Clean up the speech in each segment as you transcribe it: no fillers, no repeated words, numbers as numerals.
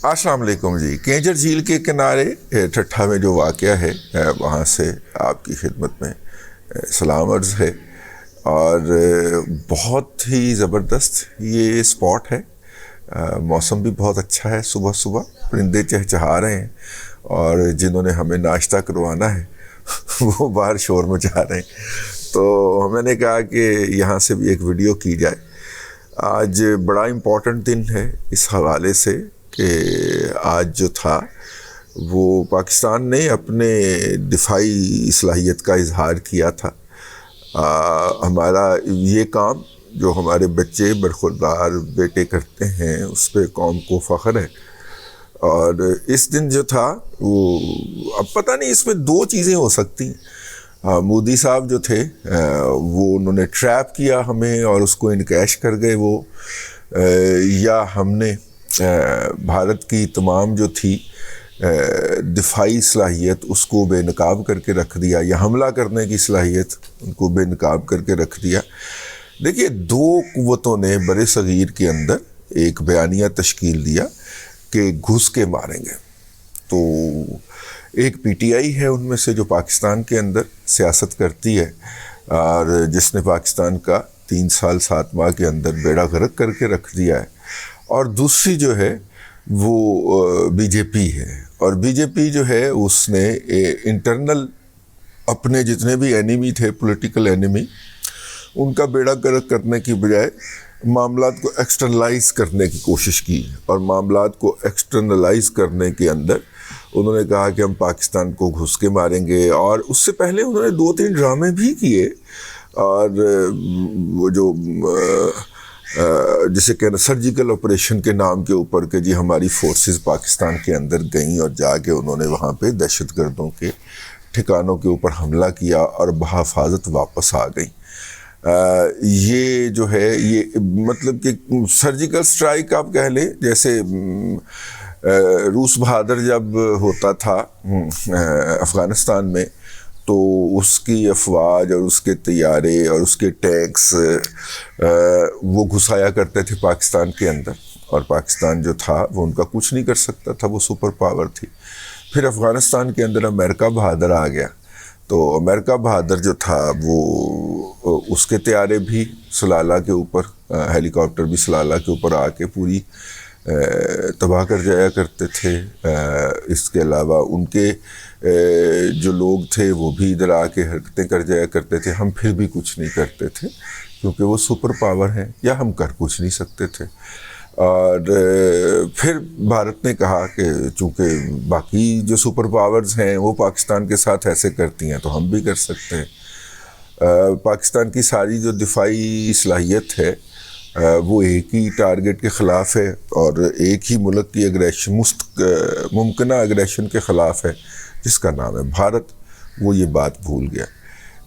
السلام علیکم جی. کینجر جھیل کے کنارے ٹھٹھا میں جو واقعہ ہے وہاں سے آپ کی خدمت میں سلام عرض ہے. اور بہت ہی زبردست یہ اسپاٹ ہے. موسم بھی بہت اچھا ہے, صبح صبح پرندے چہچہا رہے ہیں اور جنہوں نے ہمیں ناشتہ کروانا ہے وہ باہر شور مچا رہے ہیں. تو میں نے کہا کہ یہاں سے بھی ایک ویڈیو کی جائے. آج بڑا امپورٹنٹ دن ہے اس حوالے سے کہ آج جو تھا وہ پاکستان نے اپنے دفاعی صلاحیت کا اظہار کیا تھا. ہمارا یہ کام جو ہمارے بچے برخوردار بیٹے کرتے ہیں اس پہ قوم کو فخر ہے. اور اس دن جو تھا وہ اب پتہ نہیں اس میں دو چیزیں ہو سکتی ہیں. مودی صاحب جو تھے وہ انہوں نے ٹریپ کیا ہمیں اور اس کو انکیش کر گئے وہ, یا ہم نے بھارت کی تمام جو تھی دفاعی صلاحیت اس کو بے نقاب کر کے رکھ دیا, یا حملہ کرنے کی صلاحیت ان کو بے نقاب کر کے رکھ دیا. دیکھیے دو قوتوں نے برِ صغیر کے اندر ایک بیانیہ تشکیل دیا کہ گھس کے ماریں گے. تو ایک پی ٹی آئی ہے ان میں سے جو پاکستان کے اندر سیاست کرتی ہے اور جس نے پاکستان کا 3 سال 7 ماہ کے اندر بیڑا غرق کر کے رکھ دیا ہے, اور دوسری جو ہے وہ بی جے پی ہے. اور بی جے پی جو ہے اس نے انٹرنل اپنے جتنے بھی اینیمی تھے, پولیٹیکل اینیمی, ان کا بیڑا غرق کرنے کی بجائے معاملات کو ایکسٹرنلائز کرنے کی کوشش کی. اور معاملات کو ایکسٹرنلائز کرنے کے اندر انہوں نے کہا کہ ہم پاکستان کو گھس کے ماریں گے. اور اس سے پہلے انہوں نے 2-3 ڈرامے بھی کیے, اور وہ جو جسے کہنا سرجیکل آپریشن کے نام کے اوپر کہ جی ہماری فورسز پاکستان کے اندر گئیں اور جا کے انہوں نے وہاں پہ دہشت گردوں کے ٹھکانوں کے اوپر حملہ کیا اور بحفاظت واپس آ گئیں. یہ جو ہے یہ مطلب کہ سرجیکل سٹرائک آپ کہہ لیں, جیسے روس بہادر جب ہوتا تھا افغانستان میں تو اس کی افواج اور اس کے طیارے اور اس کے ٹینکس وہ گھسایا کرتے تھے پاکستان کے اندر, اور پاکستان جو تھا وہ ان کا کچھ نہیں کر سکتا تھا, وہ سپر پاور تھی. پھر افغانستان کے اندر امریکہ بہادر آ گیا, تو امریکہ بہادر جو تھا وہ اس کے طیارے بھی سلالہ کے اوپر, ہیلی کاپٹر بھی سلالہ کے اوپر آ کے پوری تباہ کر جایا کرتے تھے. اس کے علاوہ ان کے جو لوگ تھے وہ بھی ادھر آ کے حرکتیں کر جایا کرتے تھے. ہم پھر بھی کچھ نہیں کرتے تھے کیونکہ وہ سپر پاور ہیں, یا ہم کر کچھ نہیں سکتے تھے. اور پھر بھارت نے کہا کہ چونکہ باقی جو سپر پاورز ہیں وہ پاکستان کے ساتھ ایسے کرتی ہیں تو ہم بھی کر سکتے ہیں. پاکستان کی ساری جو دفاعی صلاحیت ہے وہ ایک ہی ٹارگٹ کے خلاف ہے اور ایک ہی ملک کی اگریشن ممکنہ اگریشن کے خلاف ہے جس کا نام ہے بھارت. وہ یہ بات بھول گیا.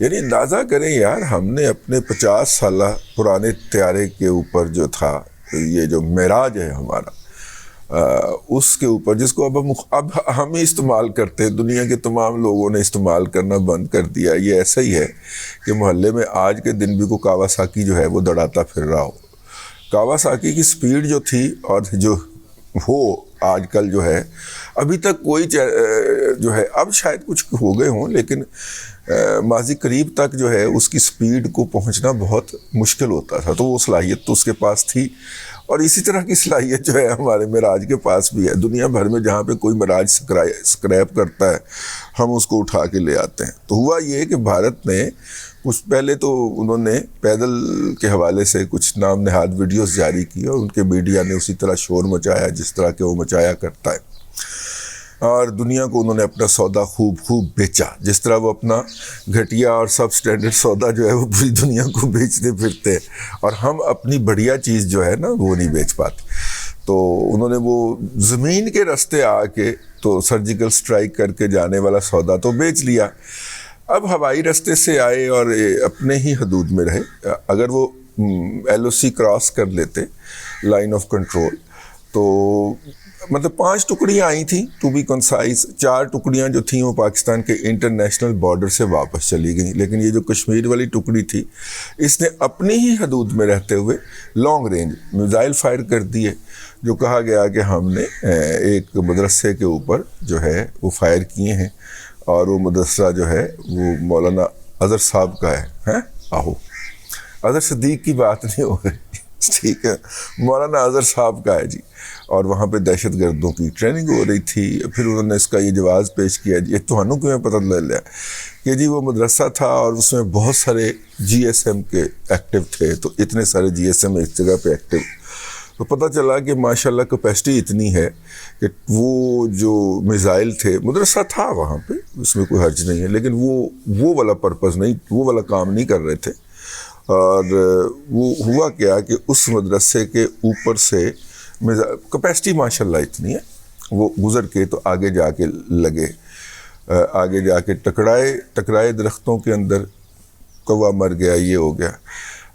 یعنی اندازہ کریں یار, ہم نے اپنے 50 سالہ پرانے طیارے کے اوپر جو تھا یہ جو معراج ہے ہمارا, اس کے اوپر جس کو اب ہم ہی استعمال کرتے ہیں, دنیا کے تمام لوگوں نے استعمال کرنا بند کر دیا. یہ ایسا ہی ہے کہ محلے میں آج کے دن بھی کو کاواساکی جو ہے وہ دڑاتا پھر رہا ہو. کاواساکی کی سپیڈ جو تھی اور جو ہو آج کل جو ہے, ابھی تک کوئی جو ہے, اب شاید کچھ ہو گئے ہوں لیکن ماضی قریب تک جو ہے اس کی سپیڈ کو پہنچنا بہت مشکل ہوتا تھا. تو وہ صلاحیت تو اس کے پاس تھی, اور اسی طرح کی صلاحیت جو ہے ہمارے معراج کے پاس بھی ہے. دنیا بھر میں جہاں پہ کوئی معراج سکریپ کرتا ہے ہم اس کو اٹھا کے لے آتے ہیں. تو ہوا یہ کہ بھارت نے کچھ پہلے تو انہوں نے پیدل کے حوالے سے کچھ نام نہاد ویڈیوز جاری کی, اور ان کے میڈیا نے اسی طرح شور مچایا جس طرح کہ وہ مچایا کرتا ہے, اور دنیا کو انہوں نے اپنا سودا خوب بیچا, جس طرح وہ اپنا گھٹیا اور سب سٹینڈرڈ سودا جو ہے وہ پوری دنیا کو بیچتے پھرتے ہیں, اور ہم اپنی بڑھیا چیز جو ہے نا وہ نہیں بیچ پاتے. تو انہوں نے وہ زمین کے راستے آ کے تو سرجیکل سٹرائک کر کے جانے والا سودا تو بیچ لیا. اب ہوائی راستے سے آئے اور اپنے ہی حدود میں رہے. اگر وہ ایل او سی کراس کر لیتے لائن آف کنٹرول تو مطلب 5 ٹکڑیاں آئی تھیں ٹو بی کنسائز. 4 ٹکڑیاں جو تھیں وہ پاکستان کے انٹرنیشنل بارڈر سے واپس چلی گئیں، لیکن یہ جو کشمیر والی ٹکڑی تھی اس نے اپنی ہی حدود میں رہتے ہوئے لانگ رینج میزائل فائر کر دیے، جو کہا گیا کہ ہم نے ایک مدرسے کے اوپر جو ہے وہ فائر کیے ہیں، اور وہ مدرسہ جو ہے وہ مولانا اظہر صاحب کا ہے. آہو اظہر صدیق کی بات نہیں ہو رہی، ٹھیک ہے، مولانا اظہر صاحب کا ہے جی. اور وہاں پہ دہشت گردوں کی ٹریننگ ہو رہی تھی. پھر انہوں نے اس کا یہ جواز پیش کیا جی، تمہوں کو میں پتہ لے لیا کہ جی وہ مدرسہ تھا اور اس میں بہت سارے جی ایس ایم کے ایکٹیو تھے. تو اتنے سارے جی ایس ایم ایک جگہ پہ ایکٹیو، تو پتہ چلا کہ ماشاءاللہ کیپیسٹی اتنی ہے کہ وہ جو میزائل تھے، مدرسہ تھا وہاں پہ، اس میں کوئی حرج نہیں ہے، لیکن وہ والا پرپز نہیں، وہ والا کام نہیں کر رہے تھے. اور وہ ہوا کیا کہ اس مدرسے کے اوپر سے کیپیسٹی ماشاءاللہ اتنی ہے، وہ گزر کے تو آگے جا کے لگے، آگے جا کے ٹکرائے درختوں کے اندر، کوا مر گیا، یہ ہو گیا.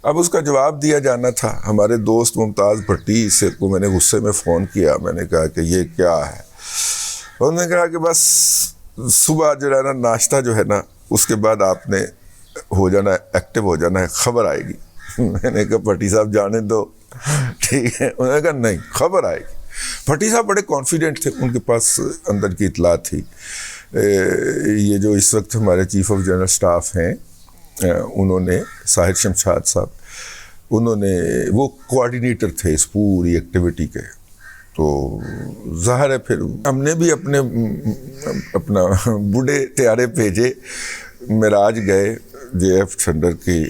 اب اس کا جواب دیا جانا تھا. ہمارے دوست ممتاز بھٹی سے کو میں نے غصے میں فون کیا، میں نے کہا کہ یہ کیا ہے. انہوں نے کہا کہ بس صبح جو ہے نا ناشتہ جو ہے نا اس کے بعد آپ نے ہو جانا ہے، ایکٹیو ہو جانا ہے، خبر آئے گی. میں نے کہا بھٹی صاحب جانے دو، ٹھیک ہے. انہوں نے کہا نہیں، خبر آئے گی. بھٹی صاحب بڑے کانفیڈنٹ تھے، ان کے پاس اندر کی اطلاع تھی. یہ جو اس وقت ہمارے چیف آف جنرل اسٹاف ہیں، انہوں نے ساحر شمشاد صاحب، انہوں نے وہ کوآرڈینیٹر تھے اس پوری ایکٹیویٹی کے. تو ظاہر ہے پھر ہم نے بھی اپنا بوڑھے طیارے بھیجے، معراج گئے جے ایف ٹھنڈر کی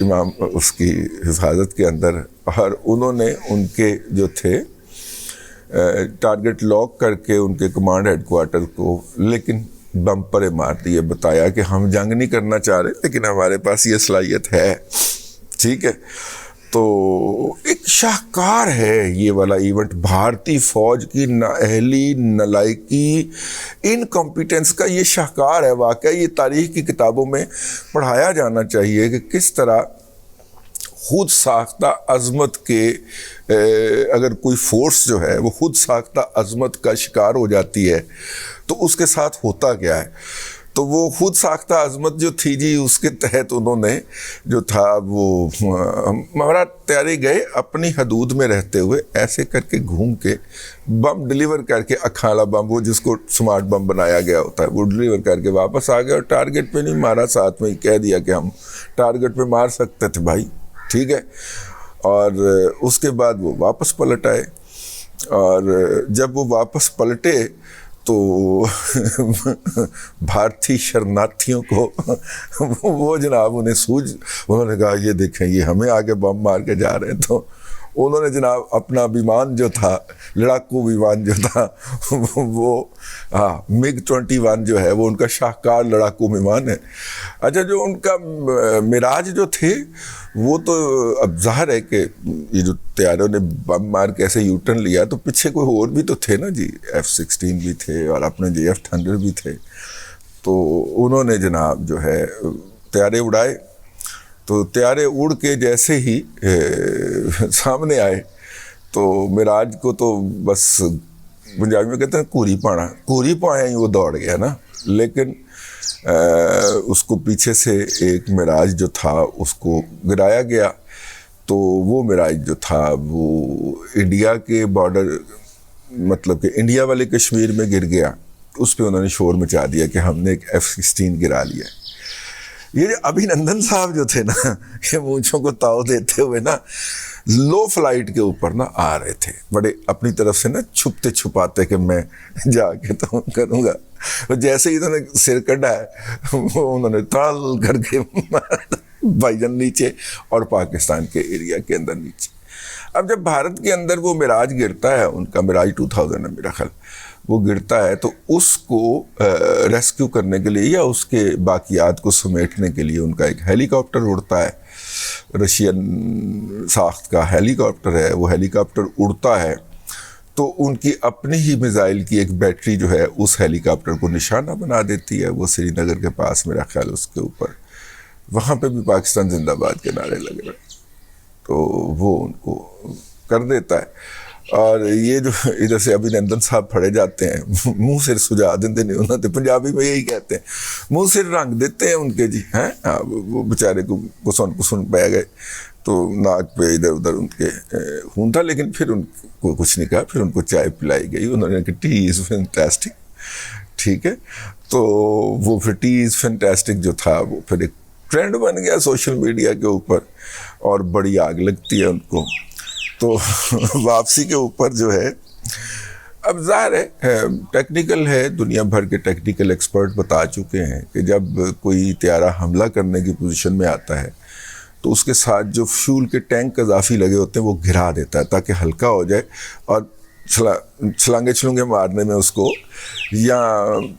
امام اس کی حفاظت کے اندر، اور انہوں نے ان کے جو تھے ٹارگٹ لاک کر کے ان کے کمانڈ ہیڈ کوارٹر کو، لیکن بم پرے مار دیے. بتایا کہ ہم جنگ نہیں کرنا چاہ رہے لیکن ہمارے پاس یہ صلاحیت ہے، ٹھیک ہے. تو ایک شاہکار ہے یہ والا ایونٹ، بھارتی فوج کی نااہلی، نالائکی، انکمپیٹنس کا یہ شاہکار ہے. واقعہ یہ تاریخ کی کتابوں میں پڑھایا جانا چاہیے کہ کس طرح خود ساختہ عظمت کے اگر کوئی فورس جو ہے وہ خود ساختہ عظمت کا شکار ہو جاتی ہے تو اس کے ساتھ ہوتا کیا ہے. تو وہ خود ساختہ عظمت جو تھی جی، اس کے تحت انہوں نے جو تھا وہ ہمارا طیارے گئے اپنی حدود میں رہتے ہوئے ایسے کر کے گھوم کے بم ڈیلیور کر کے، اکھاڑا بم، وہ جس کو سمارٹ بم بنایا گیا ہوتا ہے، وہ ڈیلیور کر کے واپس آ گئے. اور ٹارگٹ پہ نہیں مارا، ساتھ میں ہی کہہ دیا کہ ہم ٹارگٹ پہ مار سکتے تھے بھائی، ٹھیک ہے. اور اس کے بعد وہ واپس پلٹ آئے، اور جب وہ واپس پلٹے تو بھارتی شرناتھیوں کو وہ جناب انہوں نے کہا یہ دیکھیں یہ ہمیں آگے بم مار کے جا رہے ہیں. تو انہوں نے جناب اپنا بیمان جو تھا، لڑاکو بیمان جو تھا، وہ MiG 21 جو ہے وہ ان کا شاہکار لڑاکو بیمان ہے. اچھا، جو ان کا معراج جو تھے وہ تو اب ظاہر ہے کہ یہ جو طیاروں نے بم مار کے ایسے یوٹرن لیا تو پیچھے کوئی اور بھی تو تھے نا جی، F-16 بھی تھے اور اپنے JF ٹھنڈر بھی تھے. تو انہوں نے جناب جو ہے طیارے اڑائے. تو طیارے اڑ کے جیسے ہی سامنے آئے تو معراج کو تو بس پنجابی میں کہتے ہیں کوری پایا ہی وہ دوڑ گیا نا. لیکن اس کو پیچھے سے ایک معراج جو تھا اس کو گرایا گیا. تو وہ معراج جو تھا وہ انڈیا کے بارڈر، مطلب کہ انڈیا والے کشمیر میں گر گیا. اس پہ انہوں نے شور مچا دیا کہ ہم نے ایک F-16 گرا لیا. یہ جو ابھینندن صاحب جو تھے نا، یہ مونچھوں کو تاؤ دیتے ہوئے نا لو فلائٹ کے اوپر نا آ رہے تھے، بڑے اپنی طرف سے نا چھپتے چھپاتے کہ میں جا کے تو کروں گا. جیسے ہی انہوں نے سر کڈا ہے وہ انہوں نے تال کر کے بھائی جان نیچے، اور پاکستان کے ایریا کے اندر نیچے. اب جب بھارت کے اندر وہ معراج گرتا ہے، ان کا معراج 2000 ہے میرا خیال، وہ گرتا ہے تو اس کو ریسکیو کرنے کے لیے یا اس کے باقیات کو سمیٹنے کے لیے ان کا ایک ہیلی کاپٹر اڑتا ہے. رشین ساخت کا ہیلی کاپٹر ہے. وہ ہیلی کاپٹر اڑتا ہے تو ان کی اپنی ہی میزائل کی ایک بیٹری جو ہے اس ہیلی کاپٹر کو نشانہ بنا دیتی ہے. وہ سری نگر کے پاس میرا خیال اس کے اوپر، وہاں پہ بھی پاکستان زندہ باد کے نعرے لگ رہے، تو وہ ان کو کر دیتا ہے. اور یہ جو ادھر سے ابھینندن صاحب پڑھے جاتے ہیں منہ سے سجا دیتے نہیں انہوں نے پنجابی میں یہی کہتے ہیں منہ سے رنگ دیتے ہیں ان کے جی ہیں وہ بیچارے کو کسن پہ گئے تو ناک پہ ادھر ادھر ان کے خون تھا لیکن پھر ان کو کچھ نہیں کہا پھر ان کو چائے پلائی گئی انہوں نے کہا ٹی از فینٹاسٹک ٹھیک ہے تو وہ پھر ٹی از فینٹاسٹک جو تھا وہ پھر ایک ٹرینڈ بن گیا سوشل میڈیا کے اوپر اور بڑی آگ لگتی ہے ان کو تو واپسی کے اوپر جو ہے اب ظاہر ہے ٹیکنیکل ہے دنیا بھر کے ٹیکنیکل ایکسپرٹ بتا چکے ہیں کہ جب کوئی طیارہ حملہ کرنے کی پوزیشن میں آتا ہے تو اس کے ساتھ جو فیول کے ٹینک اضافی لگے ہوتے ہیں وہ گرا دیتا ہے تاکہ ہلکا ہو جائے اور چھلانگے مارنے میں اس کو یا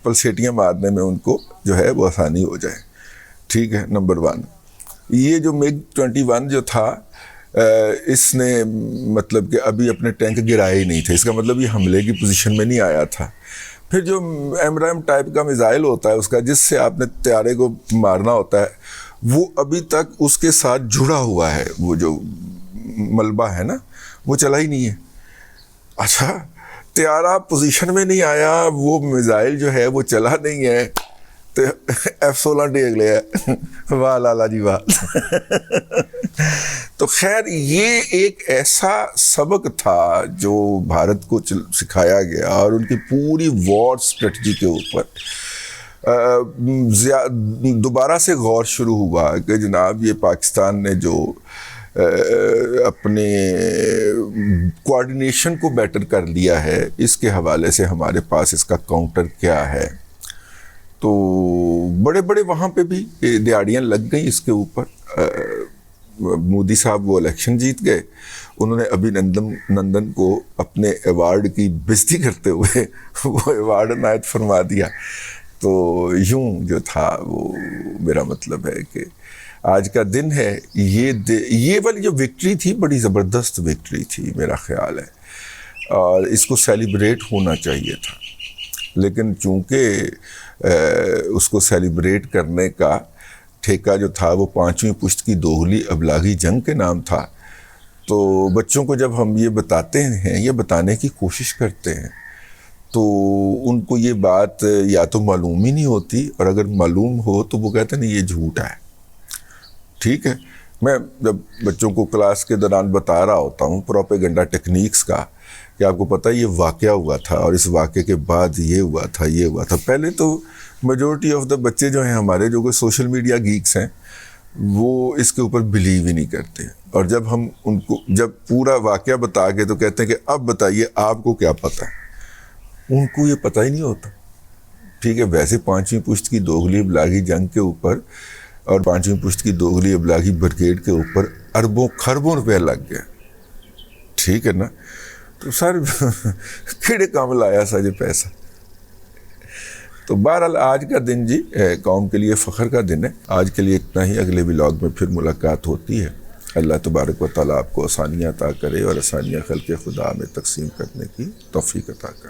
پلسیٹیاں مارنے میں ان کو جو ہے وہ آسانی ہو جائے ٹھیک ہے نمبر 1 یہ جو MiG-21 جو تھا اس نے مطلب کہ ابھی اپنے ٹینک گرائے ہی نہیں تھے اس کا مطلب یہ حملے کی پوزیشن میں نہیں آیا تھا پھر جو AMRAAM ٹائپ کا میزائل ہوتا ہے اس کا جس سے آپ نے طیارے کو مارنا ہوتا ہے وہ ابھی تک اس کے ساتھ جڑا ہوا ہے وہ جو ملبہ ہے نا وہ چلا ہی نہیں ہے اچھا طیارہ پوزیشن میں نہیں آیا وہ میزائل جو ہے وہ چلا نہیں ہے تو F-16 ڈیگ لیا واہ لالا جی واہ تو خیر یہ ایک ایسا سبق تھا جو بھارت کو سکھایا گیا اور ان کی پوری وار اسٹریٹجی کے اوپر دوبارہ سے غور شروع ہوا کہ جناب یہ پاکستان نے جو اپنے کوآرڈینیشن کو بیٹر کر لیا ہے اس کے حوالے سے ہمارے پاس اس کا کاؤنٹر کیا ہے تو بڑے بڑے وہاں پہ بھی دیہڑیاں لگ گئیں اس کے اوپر مودی صاحب وہ الیکشن جیت گئے انہوں نے ابھینندن کو اپنے ایوارڈ کی بےزتی کرتے ہوئے وہ ایوارڈ عنایت فرما دیا تو یوں جو تھا وہ میرا مطلب ہے کہ آج کا دن ہے یہ والی جو وکٹری تھی بڑی زبردست وکٹری تھی میرا خیال ہے اور اس کو سیلیبریٹ ہونا چاہیے تھا لیکن چونکہ اس کو سیلیبریٹ کرنے کا ٹھیکہ جو تھا وہ 5ویں پشت کی دوغلی ابلاغی جنگ کے نام تھا تو بچوں کو جب ہم یہ بتاتے ہیں یہ بتانے کی کوشش کرتے ہیں تو ان کو یہ بات یا تو معلوم ہی نہیں ہوتی اور اگر معلوم ہو تو وہ کہتے ہیں نہیں یہ جھوٹ ہے ٹھیک ہے میں جب بچوں کو کلاس کے دوران بتا رہا ہوتا ہوں پروپیگنڈا ٹیکنیکس کا کہ آپ کو پتہ ہے یہ واقعہ ہوا تھا اور اس واقعے کے بعد یہ ہوا تھا پہلے تو میجورٹی آف دا بچے جو ہیں ہمارے جو کہ سوشل میڈیا گیکس ہیں وہ اس کے اوپر بلیو ہی نہیں کرتے اور جب ہم ان کو جب پورا واقعہ بتا کے تو کہتے ہیں کہ اب بتائیے آپ کو کیا پتہ ہے ان کو یہ پتہ ہی نہیں ہوتا ٹھیک ہے ویسے 5ویں پشت کی دوغلی ابلاغی جنگ کے اوپر اور 5ویں پشت کی دوغلی ابلاغی بریگیڈ کے اوپر اربوں خربوں روپے لگ گیا ٹھیک ہے نا تو سر کیڑے کام لایا سا یہ پیسہ تو بہرحال آج کا دن جی قوم کے لیے فخر کا دن ہے آج کے لیے اتنا ہی اگلے ولاگ میں پھر ملاقات ہوتی ہے اللہ تبارک و تعالیٰ آپ کو آسانیاں عطا کرے اور آسانیاں خلق خدا میں تقسیم کرنے کی توفیق عطا کرے